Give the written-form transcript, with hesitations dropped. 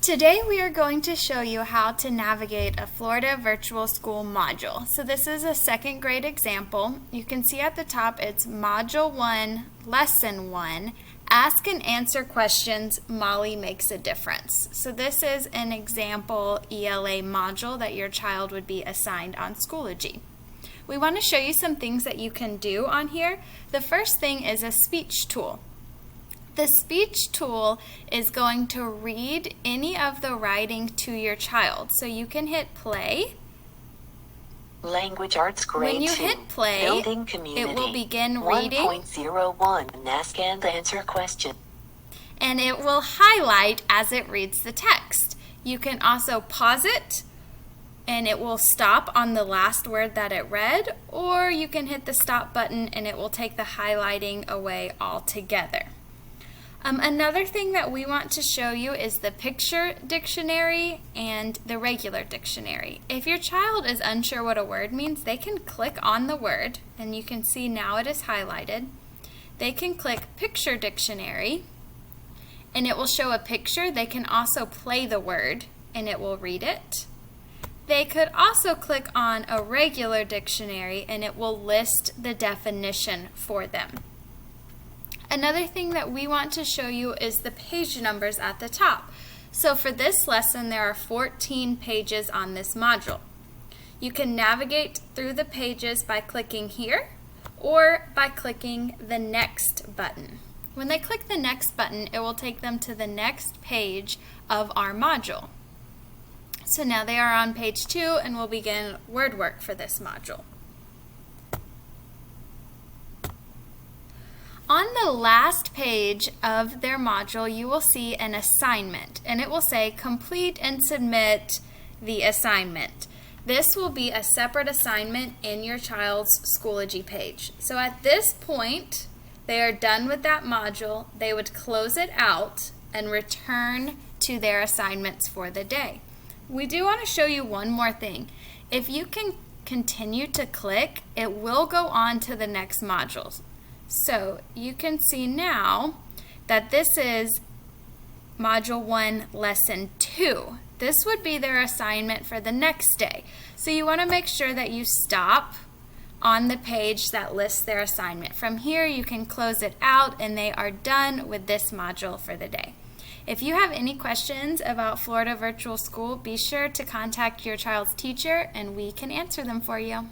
Today we are going to show you how to navigate a Florida Virtual School module. So this is a second grade example. You can see at the top it's Module 1, Lesson 1, Ask and Answer Questions, Molly Makes a Difference. So this is an example ELA module that your child would be assigned on Schoology. We want to show you some things that you can do on here. The first thing is a speech tool. The speech tool is going to read any of the writing to your child. So you can hit play. Language Arts Grade 2. When you hit play, Building Community. it will begin reading. 1.01 Ask and Answer Question. And it will highlight as it reads the text. You can also pause it and it will stop on the last word that it read, or you can hit the stop button and it will take the highlighting away altogether. Another thing that we want to show you is the picture dictionary and the regular dictionary. If your child is unsure what a word means, they can click on the word, and you can see now it is highlighted. They can click picture dictionary, and it will show a picture. They can also play the word, and it will read it. They could also click on a regular dictionary, and it will list the definition for them. Another thing that we want to show you is the page numbers at the top. So for this lesson, there are 14 pages on this module. You can navigate through the pages by clicking here or by clicking the Next button. When they click the Next button, it will take them to the next page of our module. So now they are on page 2 and we'll begin word work for this module. On the last page of their module, you will see an assignment, and it will say complete and submit the assignment. This will be a separate assignment in your child's Schoology page. So at this point, they are done with that module. They would close it out and return to their assignments for the day. We do want to show you one more thing. If you can continue to click, it will go on to the next modules. So you can see now that this is Module 1, Lesson 2. This would be their assignment for the next day. So you want to make sure that you stop on the page that lists their assignment. From here, you can close it out and they are done with this module for the day. If you have any questions about Florida Virtual School, be sure to contact your child's teacher and we can answer them for you.